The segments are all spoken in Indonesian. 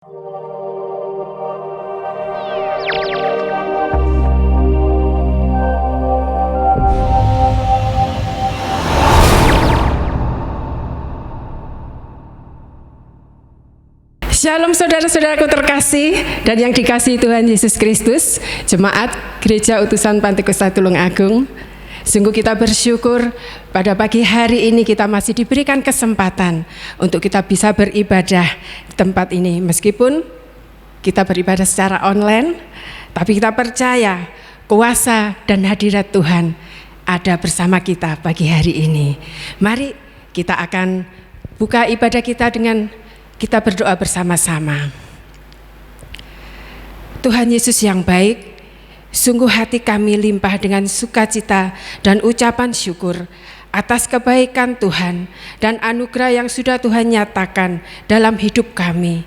Shalom saudara-saudaraku terkasih dan yang dikasihi Tuhan Yesus Kristus, Jemaat Gereja Utusan Pantekosta Tulungagung. Sungguh kita bersyukur pada pagi hari ini kita masih diberikan kesempatan untuk kita bisa beribadah di tempat ini. Meskipun kita beribadah secara online, tapi kita percaya kuasa dan hadirat Tuhan ada bersama kita pagi hari ini. Mari kita akan buka ibadah kita dengan kita berdoa bersama-sama. Tuhan Yesus yang baik, sungguh hati kami limpah dengan sukacita dan ucapan syukur atas kebaikan Tuhan dan anugerah yang sudah Tuhan nyatakan dalam hidup kami.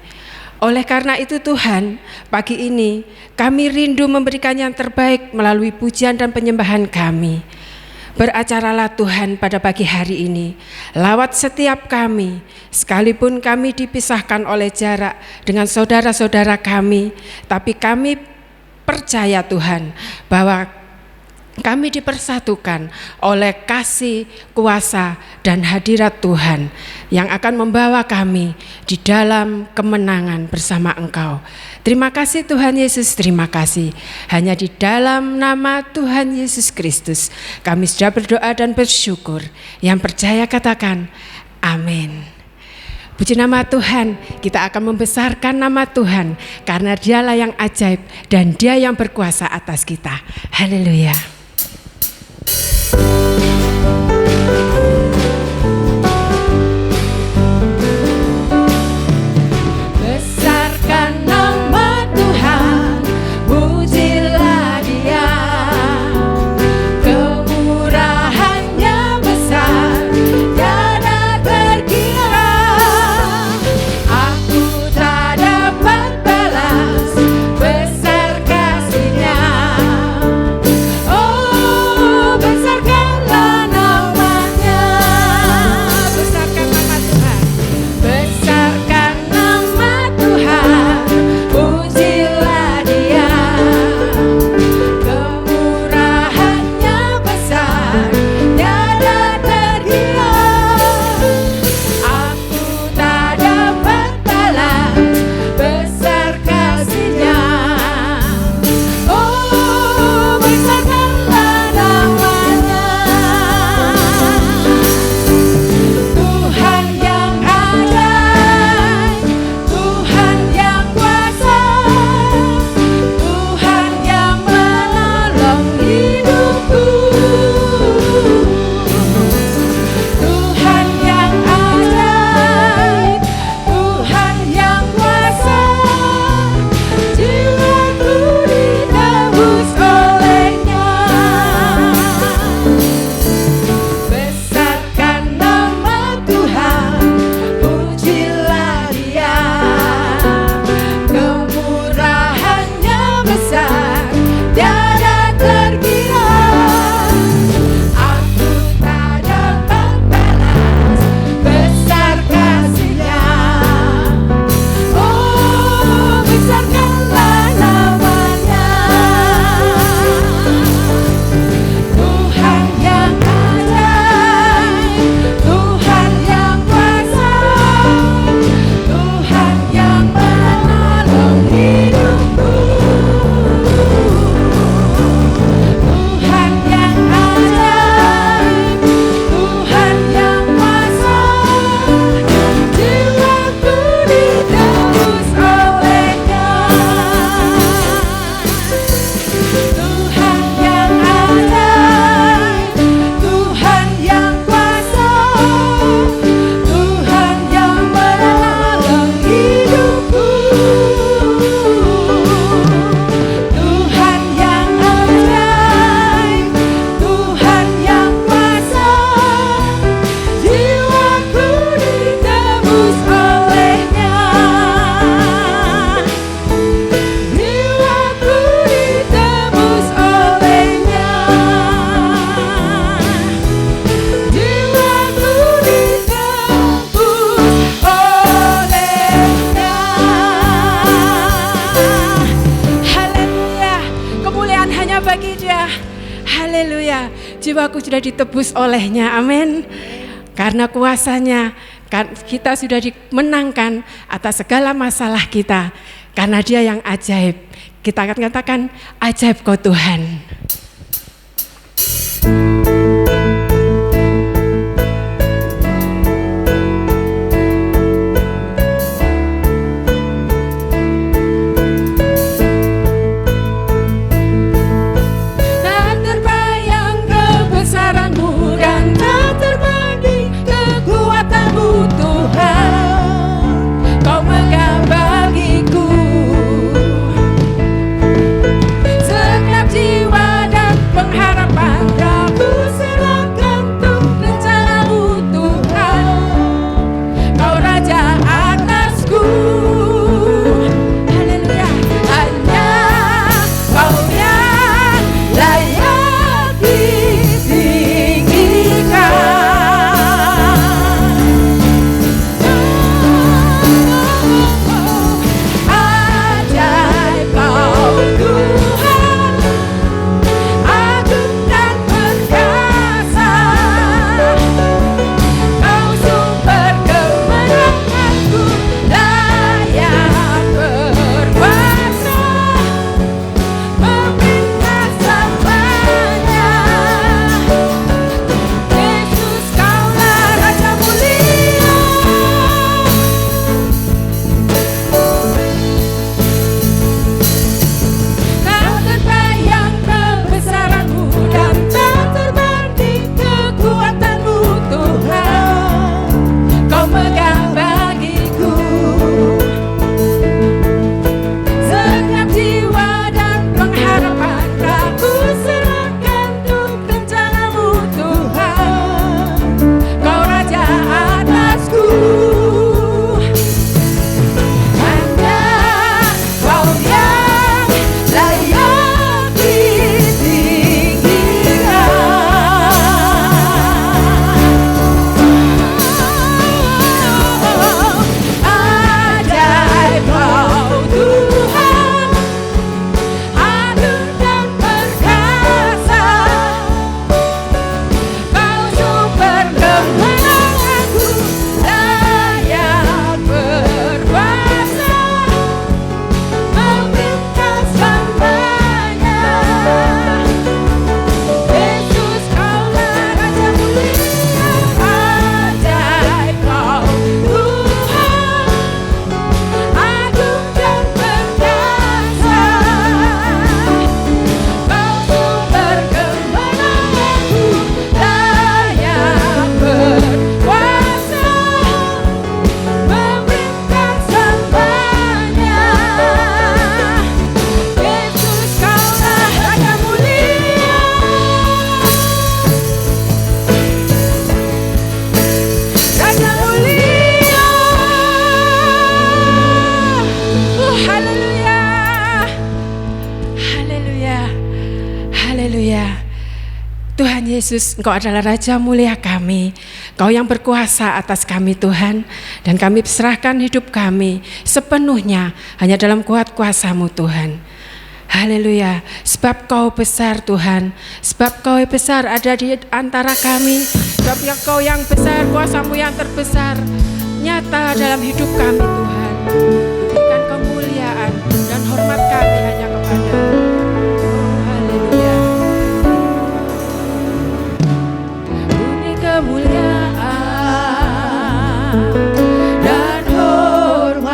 Oleh karena itu Tuhan, pagi ini kami rindu memberikan yang terbaik melalui pujian dan penyembahan kami. Beracaralah Tuhan pada pagi hari ini, lawat setiap kami, sekalipun kami dipisahkan oleh jarak dengan saudara-saudara kami, tapi kami percaya Tuhan bahwa kami dipersatukan oleh kasih, kuasa, dan hadirat Tuhan yang akan membawa kami di dalam kemenangan bersama Engkau. Terima kasih Tuhan Yesus, terima kasih. Hanya di dalam nama Tuhan Yesus Kristus kami sudah berdoa dan bersyukur. Yang percaya katakan amin. Puji nama Tuhan, kita akan membesarkan nama Tuhan karena Dialah yang ajaib dan Dia yang berkuasa atas kita. Haleluya. Oh jiwaku sudah ditebus olehnya, amin. Karena kuasanya kita sudah dimenangkan atas segala masalah kita, karena Dia yang ajaib. Kita akan katakan, ajaib Kau Tuhan. Yesus, Engkau adalah Raja mulia kami, Engkau yang berkuasa atas kami Tuhan, dan kami serahkan hidup kami sepenuhnya hanya dalam kuat kuasa-Mu Tuhan. Haleluya, sebab Kau besar Tuhan, sebab Kau besar ada di antara kami, sebab Kau yang besar, kuasa-Mu yang terbesar nyata dalam hidup kami Tuhan. Berikan kemuliaan dan hormat kami hanya kepada-Mu. Haleluya. Beri kemuliaan dan hormat,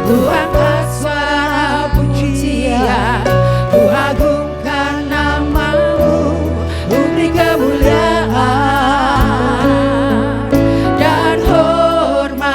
Ku angkat suara pujian, Ku agungkan nama-Mu. Beri kemuliaan dan hormat,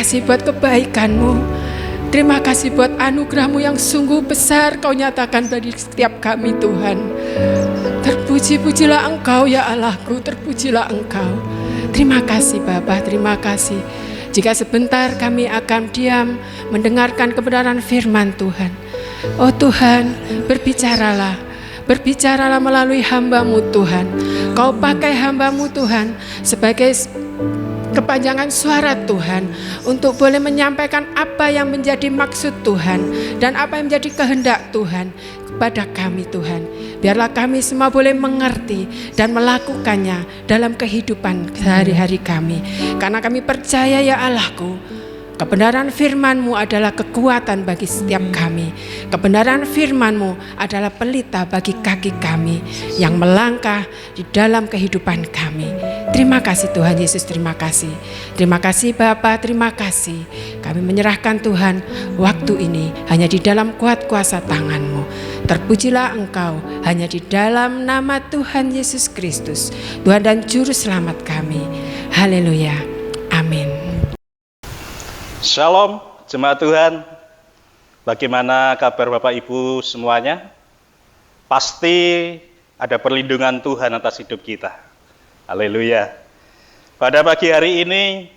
kasih buat kebaikan-Mu. Terima kasih buat anugerah-Mu yang sungguh besar Kau nyatakan bagi setiap kami Tuhan. Terpuji-pujilah Engkau ya Allahku, terpujilah Engkau. Terima kasih Bapa, terima kasih. Jika sebentar kami akan diam mendengarkan kebenaran firman Tuhan. Oh Tuhan, berbicaralah melalui hamba-Mu Tuhan. Kau pakai hamba-Mu Tuhan sebagai kepanjangan suara Tuhan untuk boleh menyampaikan apa yang menjadi maksud Tuhan dan apa yang menjadi kehendak Tuhan kepada kami Tuhan. Biarlah kami semua boleh mengerti dan melakukannya dalam kehidupan sehari-hari kami. Karena kami percaya ya Allahku, kebenaran firman-Mu adalah kekuatan bagi setiap kami. Kebenaran firman-Mu adalah pelita bagi kaki kami yang melangkah di dalam kehidupan kami. Terima kasih Tuhan Yesus, terima kasih. Terima kasih Bapa, terima kasih. Kami menyerahkan Tuhan waktu ini hanya di dalam kuat kuasa tangan-Mu. Terpujilah Engkau hanya di dalam nama Tuhan Yesus Kristus, Tuhan dan Juru Selamat kami. Haleluya. Amin. Shalom, jemaat Tuhan. Bagaimana kabar Bapak Ibu semuanya? Pasti ada perlindungan Tuhan atas hidup kita. Haleluya. Pada pagi hari ini,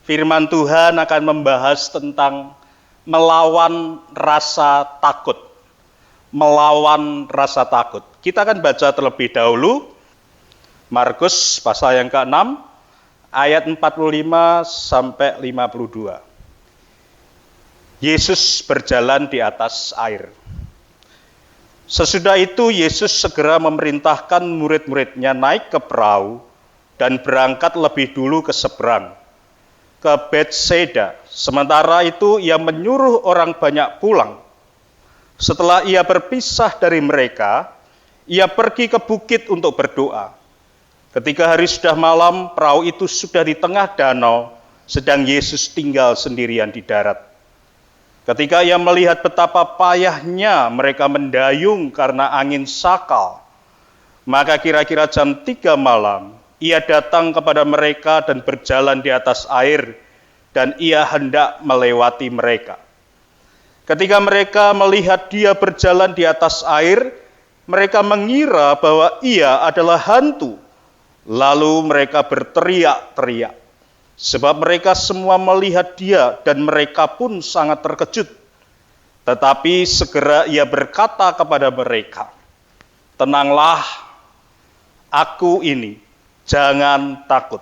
firman Tuhan akan membahas tentang melawan rasa takut. Melawan rasa takut. Kita akan baca terlebih dahulu Markus pasal yang ke-6, ayat 45 sampai 52. Yesus berjalan di atas air. Sesudah itu Yesus segera memerintahkan murid-muridnya naik ke perahu dan berangkat lebih dulu ke seberang, ke Betsaida. Sementara itu ia menyuruh orang banyak pulang. Setelah ia berpisah dari mereka, ia pergi ke bukit untuk berdoa. Ketika hari sudah malam, perahu itu sudah di tengah danau, sedang Yesus tinggal sendirian di darat. Ketika ia melihat betapa payahnya mereka mendayung karena angin sakal, maka kira-kira jam 3 malam, ia datang kepada mereka dan berjalan di atas air, dan ia hendak melewati mereka. Ketika mereka melihat dia berjalan di atas air, mereka mengira bahwa ia adalah hantu. Lalu mereka berteriak-teriak, sebab mereka semua melihat dia dan mereka pun sangat terkejut. Tetapi segera ia berkata kepada mereka, "Tenanglah, aku ini, jangan takut."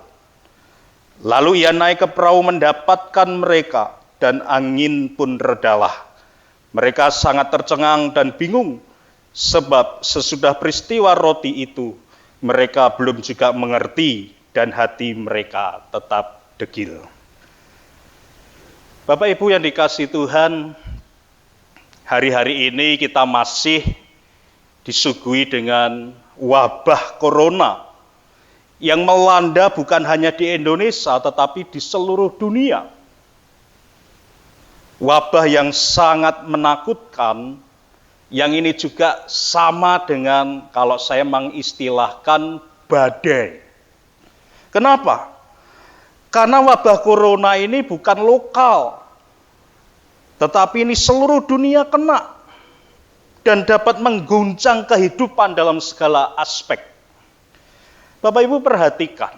Lalu ia naik ke perahu mendapatkan mereka dan angin pun redalah. Mereka sangat tercengang dan bingung, sebab sesudah peristiwa roti itu, mereka belum juga mengerti dan hati mereka tetap degil. Bapak Ibu yang dikasihi Tuhan, hari-hari ini kita masih disuguhi dengan wabah corona yang melanda bukan hanya di Indonesia tetapi di seluruh dunia. Wabah yang sangat menakutkan, yang ini juga sama dengan kalau saya mengistilahkan badai. Kenapa? Karena wabah corona ini bukan lokal, tetapi ini seluruh dunia kena dan dapat mengguncang kehidupan dalam segala aspek. Bapak Ibu perhatikan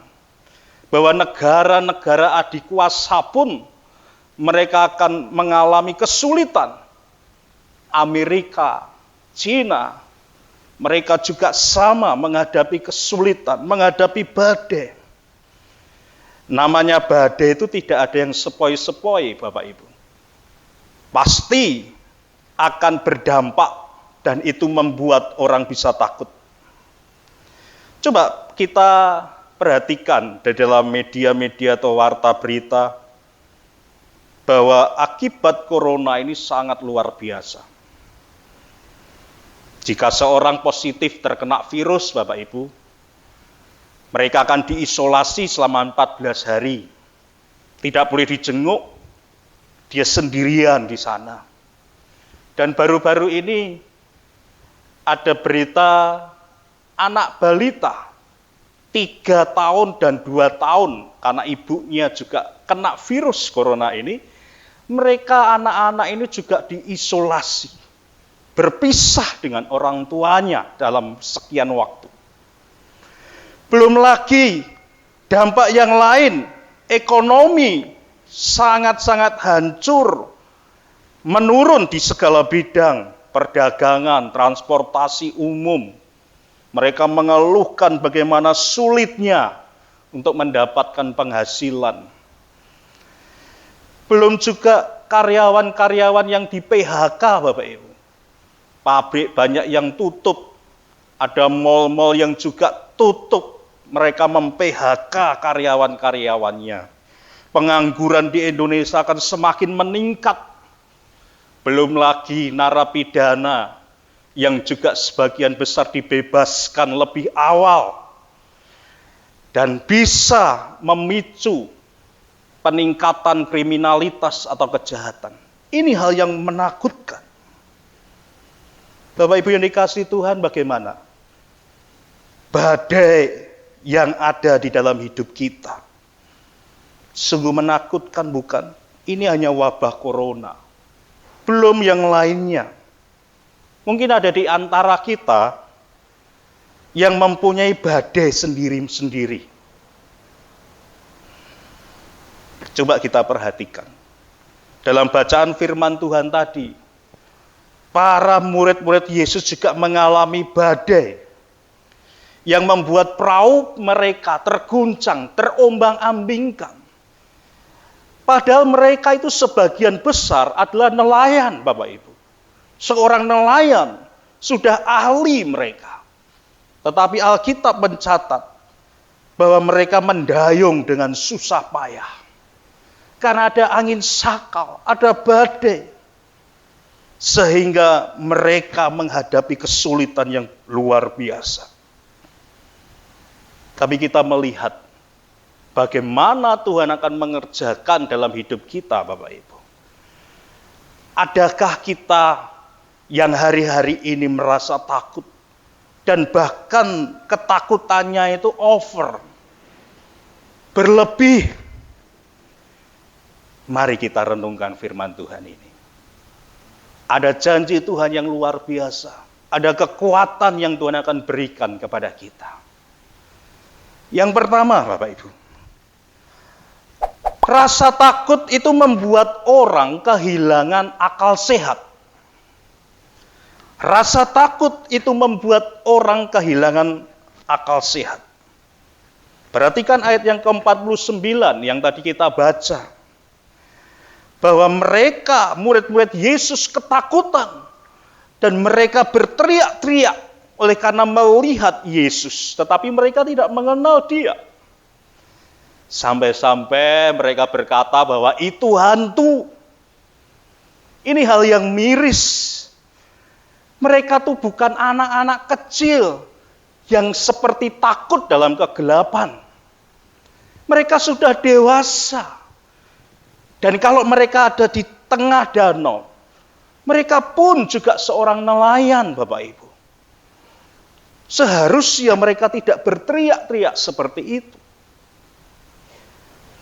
bahwa negara-negara adikuasa pun mereka akan mengalami kesulitan. Amerika, Cina, mereka juga sama menghadapi kesulitan, menghadapi badai. Namanya badai itu tidak ada yang sepoi-sepoi, Bapak Ibu. Pasti akan berdampak dan itu membuat orang bisa takut. Coba kita perhatikan di dalam media-media atau warta berita bahwa akibat corona ini sangat luar biasa. Jika seorang positif terkena virus, Bapak Ibu, mereka akan diisolasi selama 14 hari. Tidak boleh dijenguk, dia sendirian di sana. Dan baru-baru ini ada berita anak balita 3 tahun dan 2 tahun karena ibunya juga kena virus corona ini, mereka anak-anak ini juga diisolasi, berpisah dengan orang tuanya dalam sekian waktu. Belum lagi dampak yang lain, ekonomi sangat-sangat hancur, menurun di segala bidang, perdagangan, transportasi umum. Mereka mengeluhkan bagaimana sulitnya untuk mendapatkan penghasilan. Belum juga karyawan-karyawan yang di PHK, Bapak Ibu. Pabrik banyak yang tutup, ada mal-mal yang juga tutup. Mereka mem-PHK karyawan-karyawannya. Pengangguran di Indonesia akan semakin meningkat. Belum lagi narapidana yang juga sebagian besar dibebaskan lebih awal. Dan bisa memicu peningkatan kriminalitas atau kejahatan. Ini hal yang menakutkan. Bapak Ibu yang dikasihi Tuhan, bagaimana? Badai yang ada di dalam hidup kita. Sungguh menakutkan, bukan? Ini hanya wabah corona. Belum yang lainnya. Mungkin ada di antara kita yang mempunyai badai sendiri-sendiri. Coba kita perhatikan. Dalam bacaan firman Tuhan tadi, para murid-murid Yesus juga mengalami badai yang membuat perahu mereka terguncang, terombang-ambingkan. Padahal mereka itu sebagian besar adalah nelayan, Bapak Ibu. Seorang nelayan sudah ahli mereka. Tetapi Alkitab mencatat bahwa mereka mendayung dengan susah payah. Karena ada angin sakal, ada badai. Sehingga mereka menghadapi kesulitan yang luar biasa. Tapi kita melihat bagaimana Tuhan akan mengerjakan dalam hidup kita, Bapak Ibu. Adakah kita yang hari-hari ini merasa takut dan bahkan ketakutannya itu over, berlebih? Mari kita renungkan firman Tuhan ini. Ada janji Tuhan yang luar biasa. Ada kekuatan yang Tuhan akan berikan kepada kita. Yang pertama, Bapak Ibu. Rasa takut itu membuat orang kehilangan akal sehat. Rasa takut itu membuat orang kehilangan akal sehat. Perhatikan ayat yang ke-49 yang tadi kita baca. Bahwa mereka, murid-murid Yesus ketakutan. Dan mereka berteriak-teriak oleh karena melihat Yesus. Tetapi mereka tidak mengenal dia. Sampai-sampai mereka berkata bahwa itu hantu. Ini hal yang miris. Mereka tuh bukan anak-anak kecil yang seperti takut dalam kegelapan. Mereka sudah dewasa. Dan kalau mereka ada di tengah danau, mereka pun juga seorang nelayan, Bapak Ibu. Seharusnya mereka tidak berteriak-teriak seperti itu.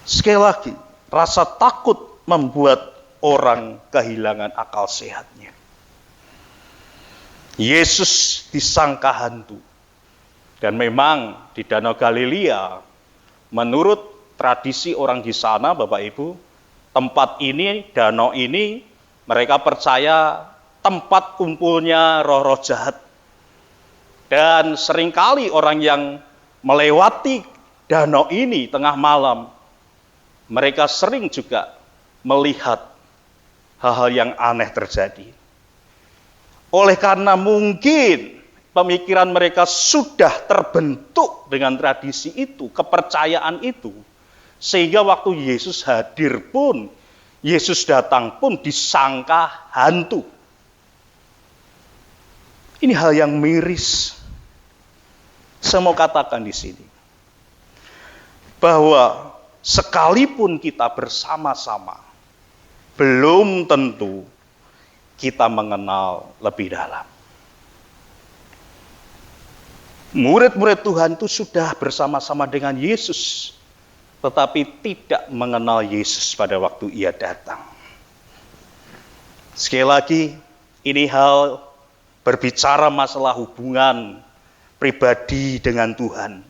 Sekali lagi, rasa takut membuat orang kehilangan akal sehatnya. Yesus disangka hantu. Dan memang di Danau Galilea, menurut tradisi orang di sana, Bapak Ibu, tempat ini, danau ini, mereka percaya tempat kumpulnya roh-roh jahat. Dan seringkali orang yang melewati danau ini tengah malam, mereka sering juga melihat hal-hal yang aneh terjadi. Oleh karena mungkin pemikiran mereka sudah terbentuk dengan tradisi itu, kepercayaan itu, sehingga waktu Yesus hadir pun, Yesus datang pun disangka hantu. Ini hal yang miris. Saya mau katakan di sini, bahwa sekalipun kita bersama-sama, belum tentu kita mengenal lebih dalam. Murid-murid Tuhan itu sudah bersama-sama dengan Yesus tetapi tidak mengenal Yesus pada waktu ia datang. Sekali lagi, ini hal berbicara masalah hubungan pribadi dengan Tuhan.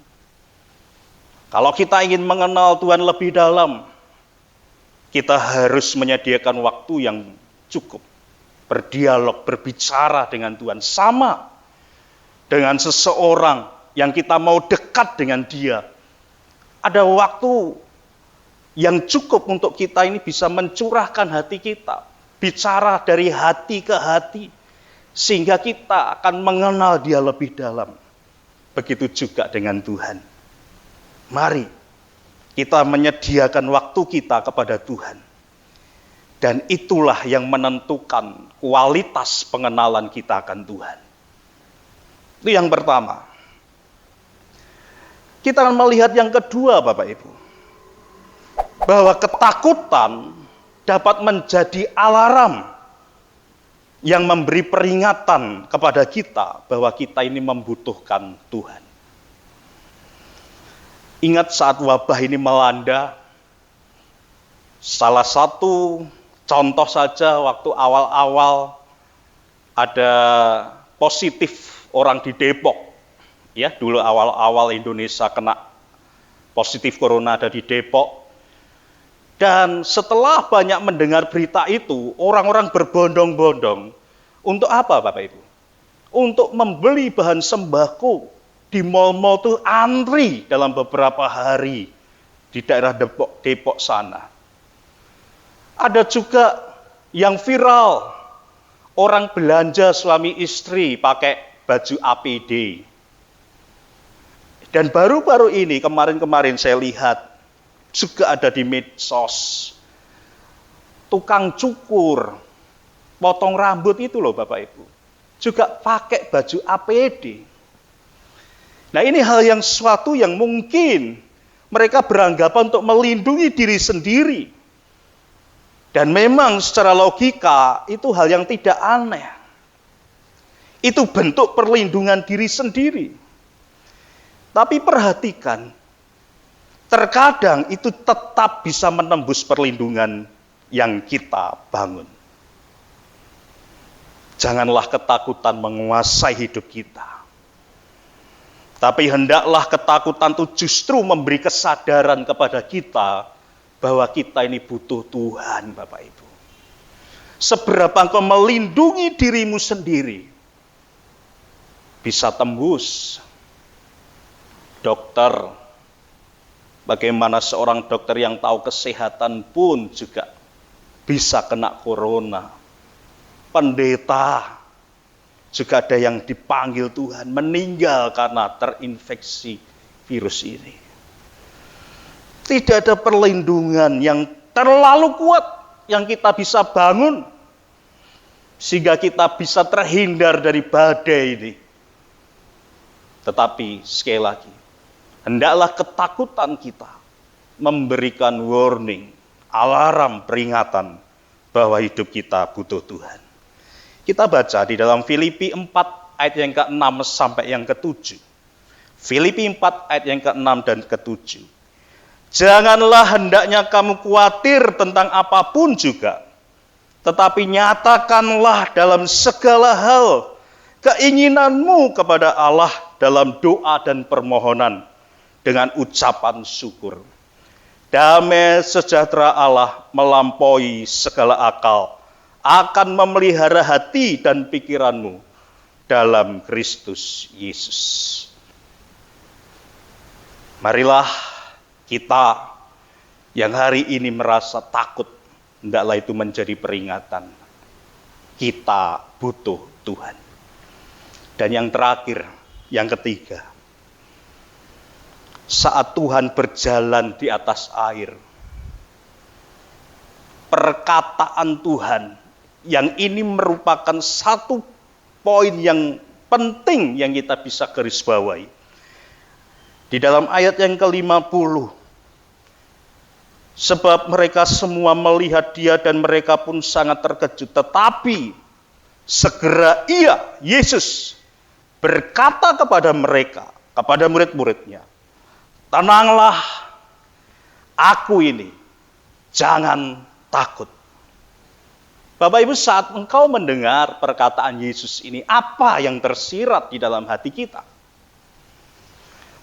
Kalau kita ingin mengenal Tuhan lebih dalam, kita harus menyediakan waktu yang cukup, berdialog, berbicara dengan Tuhan. Sama dengan seseorang yang kita mau dekat dengan dia. Ada waktu yang cukup untuk kita ini bisa mencurahkan hati kita, bicara dari hati ke hati, sehingga kita akan mengenal dia lebih dalam. Begitu juga dengan Tuhan. Mari kita menyediakan waktu kita kepada Tuhan. Dan itulah yang menentukan kualitas pengenalan kita akan Tuhan. Itu yang pertama. Kita akan melihat yang kedua, Bapak Ibu. Bahwa ketakutan dapat menjadi alarm yang memberi peringatan kepada kita bahwa kita ini membutuhkan Tuhan. Ingat saat wabah ini melanda, salah satu contoh saja waktu awal-awal ada positif orang di Depok. Ya, dulu awal-awal Indonesia kena positif corona ada di Depok. Dan setelah banyak mendengar berita itu, orang-orang berbondong-bondong. Untuk apa, Bapak Ibu? Untuk membeli bahan sembako di mal-mal itu antri dalam beberapa hari di daerah Depok sana. Ada juga yang viral, orang belanja suami istri pakai baju APD. Dan baru-baru ini, kemarin-kemarin saya lihat, juga ada di medsos. Tukang cukur, potong rambut itu loh Bapak Ibu. Juga pakai baju APD. Nah ini hal yang suatu yang mungkin mereka beranggapan untuk melindungi diri sendiri. Dan memang secara logika itu hal yang tidak aneh. Itu bentuk perlindungan diri sendiri. Tapi perhatikan, terkadang itu tetap bisa menembus perlindungan yang kita bangun. Janganlah ketakutan menguasai hidup kita. Tapi hendaklah ketakutan itu justru memberi kesadaran kepada kita bahwa kita ini butuh Tuhan, Bapak Ibu. Seberapa engkau melindungi dirimu sendiri, bisa tembus. Dokter, bagaimana seorang dokter yang tahu kesehatan pun juga bisa kena corona. Pendeta, juga ada yang dipanggil Tuhan, meninggal karena terinfeksi virus ini. Tidak ada perlindungan yang terlalu kuat yang kita bisa bangun, sehingga kita bisa terhindar dari badai ini. Tetapi sekali lagi, hendaklah ketakutan kita memberikan warning, alarm, peringatan bahwa hidup kita butuh Tuhan. Kita baca di dalam Filipi 4 ayat yang ke-6 sampai yang ke-7. Filipi 4 ayat yang ke-6 dan ke-7. Janganlah hendaknya kamu khawatir tentang apapun juga, tetapi nyatakanlah dalam segala hal keinginanmu kepada Allah dalam doa dan permohonan dengan ucapan syukur. Damai sejahtera Allah melampaui segala akal akan memelihara hati dan pikiranmu dalam Kristus Yesus. Marilah kita yang hari ini merasa takut, hendaklah itu menjadi peringatan. Kita butuh Tuhan. Dan yang terakhir, yang ketiga, saat Tuhan berjalan di atas air, perkataan Tuhan yang ini merupakan satu poin yang penting yang kita bisa garis bawahi. Di dalam ayat yang ke-50, sebab mereka semua melihat dia dan mereka pun sangat terkejut. Tetapi segera Yesus berkata kepada mereka, kepada murid-muridnya, tenanglah, Aku ini, jangan takut. Bapak Ibu, saat engkau mendengar perkataan Yesus ini, apa yang tersirat di dalam hati kita?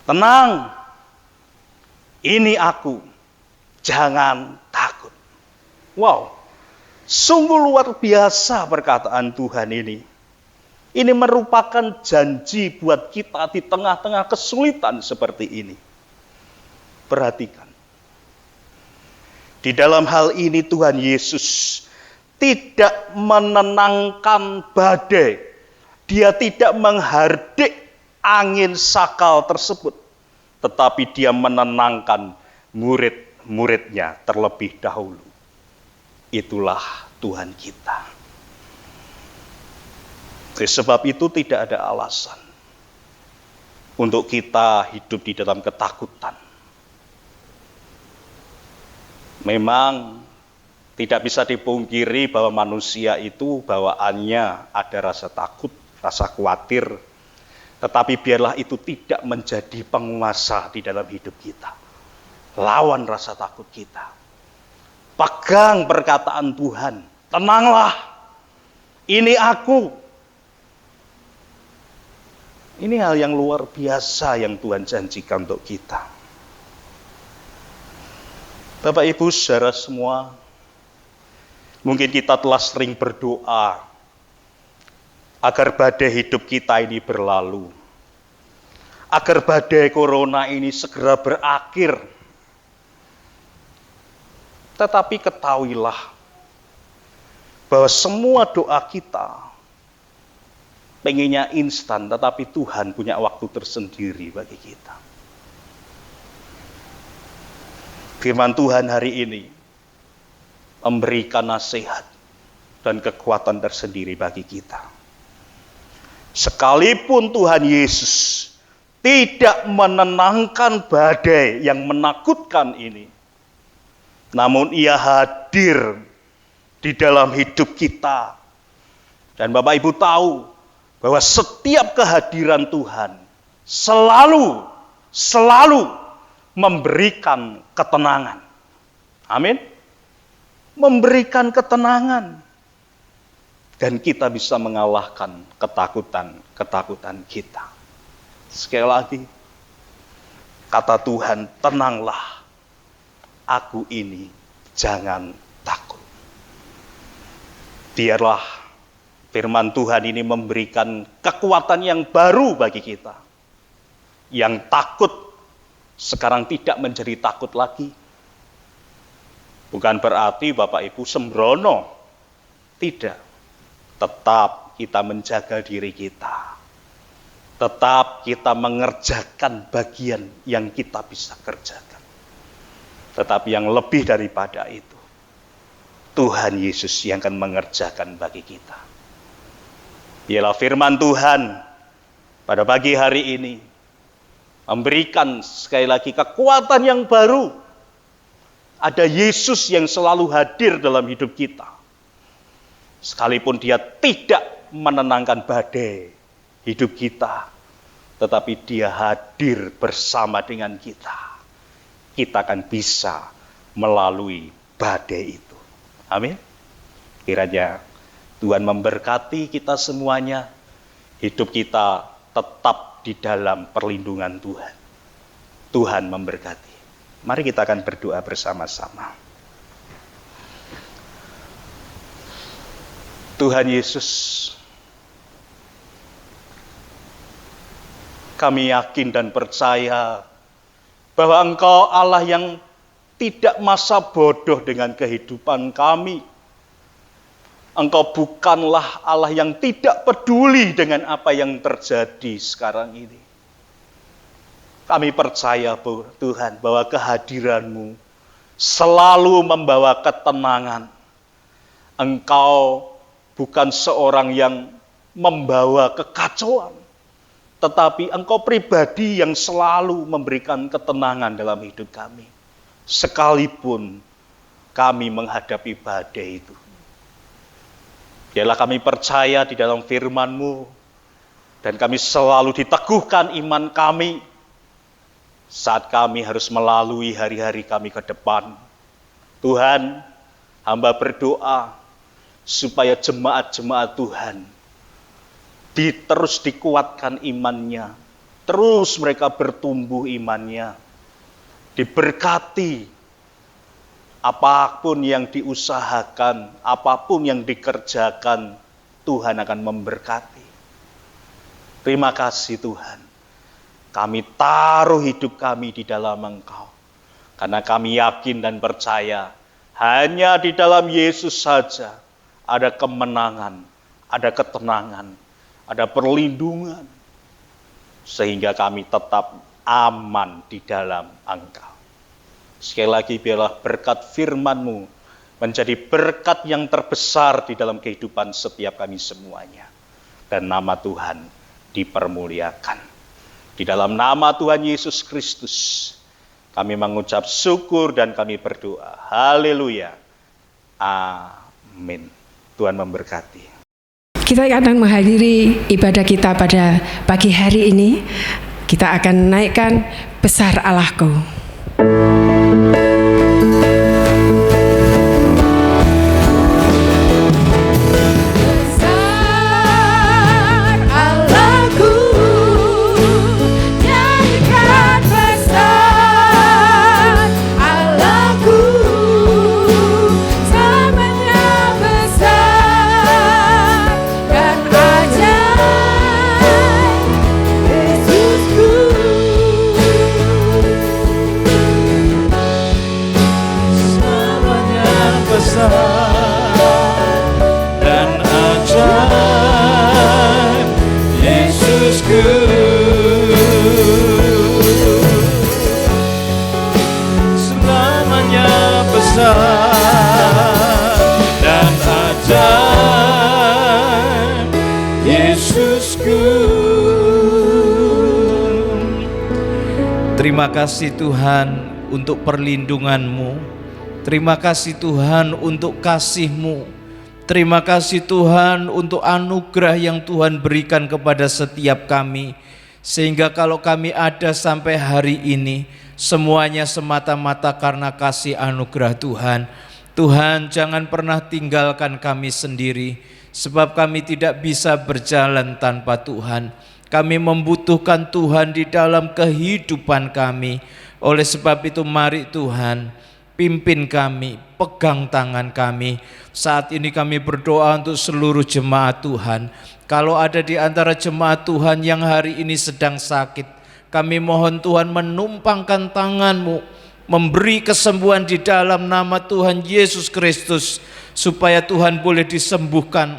Tenang, ini aku, jangan takut. Wow, sungguh luar biasa perkataan Tuhan ini. Ini merupakan janji buat kita di tengah-tengah kesulitan seperti ini. Perhatikan. Di dalam hal ini Tuhan Yesus tidak menenangkan badai. Dia tidak menghardik angin sakal tersebut. Tetapi dia menenangkan murid-muridnya terlebih dahulu. Itulah Tuhan kita. Oleh sebab itu tidak ada alasan untuk kita hidup di dalam ketakutan. Memang tidak bisa dipungkiri bahwa manusia itu bawaannya ada rasa takut, rasa khawatir. Tetapi biarlah itu tidak menjadi penguasa di dalam hidup kita. Lawan rasa takut kita. Pegang perkataan Tuhan. Tenanglah. Ini aku. Ini hal yang luar biasa yang Tuhan janjikan untuk kita. Bapak Ibu saudara semua, mungkin kita telah sering berdoa agar badai hidup kita ini berlalu. Agar badai corona ini segera berakhir. Tetapi ketahuilah bahwa semua doa kita pengennya instan, tetapi Tuhan punya waktu tersendiri bagi kita. Firman Tuhan hari ini memberikan nasihat dan kekuatan tersendiri bagi kita. Sekalipun Tuhan Yesus tidak menenangkan badai yang menakutkan ini, namun Ia hadir di dalam hidup kita. Dan Bapak Ibu tahu bahwa setiap kehadiran Tuhan selalu memberikan ketenangan. Amin. Memberikan ketenangan. Dan kita bisa mengalahkan ketakutan kita. Sekali lagi, kata Tuhan, tenanglah. Aku ini jangan takut. Biarlah firman Tuhan ini memberikan kekuatan yang baru bagi kita. Yang takut sekarang tidak menjadi takut lagi. Bukan berarti Bapak Ibu sembrono. Tidak. Tetap kita menjaga diri kita. Tetap kita mengerjakan bagian yang kita bisa kerjakan. Tetapi yang lebih daripada itu, Tuhan Yesus yang akan mengerjakan bagi kita. Biarlah firman Tuhan pada pagi hari ini memberikan sekali lagi kekuatan yang baru. Ada Yesus yang selalu hadir dalam hidup kita. Sekalipun Dia tidak menenangkan badai hidup kita, tetapi Dia hadir bersama dengan kita. Kita akan bisa melalui badai itu. Amin. Kiranya Tuhan memberkati kita semuanya. Hidup kita tetap di dalam perlindungan Tuhan. Tuhan memberkati. Mari kita akan berdoa bersama-sama. Tuhan Yesus, kami yakin dan percaya bahwa Engkau Allah yang tidak masa bodoh dengan kehidupan kami. Engkau bukanlah Allah yang tidak peduli dengan apa yang terjadi sekarang ini. Kami percaya Tuhan bahwa kehadiran-Mu selalu membawa ketenangan. Engkau bukan seorang yang membawa kekacauan, tetapi Engkau pribadi yang selalu memberikan ketenangan dalam hidup kami. Sekalipun kami menghadapi badai itu. Biarlah kami percaya di dalam firman-Mu, dan kami selalu diteguhkan iman kami, saat kami harus melalui hari-hari kami ke depan. Tuhan, hamba berdoa supaya jemaat-jemaat Tuhan terus dikuatkan imannya, terus mereka bertumbuh imannya, diberkati apapun yang diusahakan, apapun yang dikerjakan, Tuhan akan memberkati. Terima kasih Tuhan. Kami taruh hidup kami di dalam Engkau. Karena kami yakin dan percaya, hanya di dalam Yesus saja ada kemenangan, ada ketenangan, ada perlindungan. Sehingga kami tetap aman di dalam Engkau. Sekali lagi biarlah berkat firman-Mu menjadi berkat yang terbesar di dalam kehidupan setiap kami semuanya. Dan nama Tuhan dipermuliakan. Di dalam nama Tuhan Yesus Kristus, kami mengucap syukur dan kami berdoa. Haleluya. Amin. Tuhan memberkati. Kita akan menghadiri ibadah kita pada pagi hari ini. Kita akan naikkan Besar Allahku. Terima kasih Tuhan untuk perlindungan-Mu. Terima kasih Tuhan untuk kasih-Mu. Terima kasih Tuhan untuk anugerah yang Tuhan berikan kepada setiap kami. Sehingga kalau kami ada sampai hari ini, semuanya semata-mata karena kasih anugerah Tuhan. Tuhan, jangan pernah tinggalkan kami sendiri, sebab kami tidak bisa berjalan tanpa Tuhan. Kami membutuhkan Tuhan di dalam kehidupan kami. Oleh sebab itu mari Tuhan, pimpin kami, pegang tangan kami. Saat ini kami berdoa untuk seluruh jemaat Tuhan. Kalau ada di antara jemaat Tuhan yang hari ini sedang sakit, kami mohon Tuhan menumpangkan tangan-Mu, memberi kesembuhan di dalam nama Tuhan Yesus Kristus, supaya Tuhan boleh disembuhkan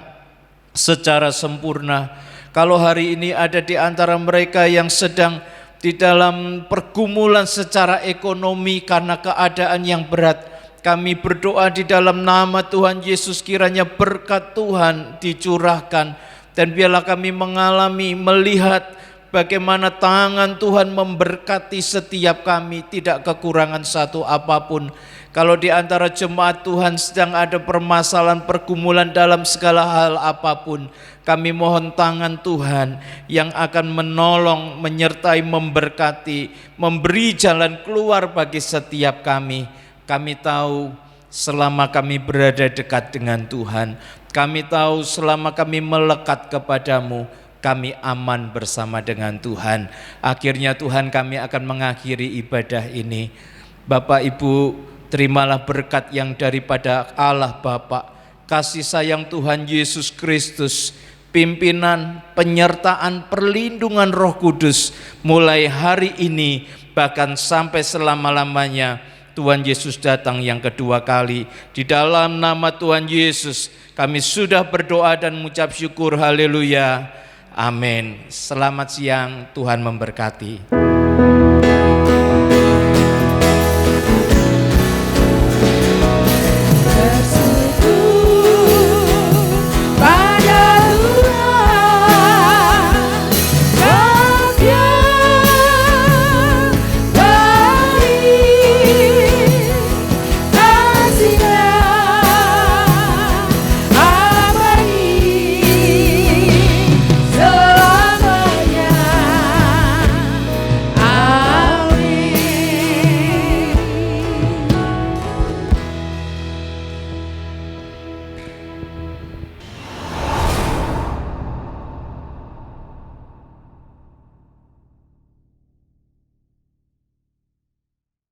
secara sempurna. Kalau hari ini ada di antara mereka yang sedang di dalam pergumulan secara ekonomi karena keadaan yang berat, kami berdoa di dalam nama Tuhan Yesus, kiranya berkat Tuhan dicurahkan, dan biarlah kami mengalami, melihat bagaimana tangan Tuhan memberkati setiap kami, tidak kekurangan satu apapun. Kalau di antara jemaat Tuhan sedang ada permasalahan pergumulan dalam segala hal apapun, kami mohon tangan Tuhan yang akan menolong, menyertai, memberkati, memberi jalan keluar bagi setiap kami. Kami tahu selama kami berada dekat dengan Tuhan, kami tahu selama kami melekat kepadamu, kami aman bersama dengan Tuhan. Akhirnya Tuhan, kami akan mengakhiri ibadah ini. Bapak Ibu, terimalah berkat yang daripada Allah Bapa, kasih sayang Tuhan Yesus Kristus, pimpinan, penyertaan, perlindungan Roh Kudus mulai hari ini bahkan sampai selama-lamanya. Tuhan Yesus datang yang kedua kali. Di dalam nama Tuhan Yesus kami sudah berdoa dan mengucap syukur. Haleluya. Amin. Selamat siang, Tuhan memberkati.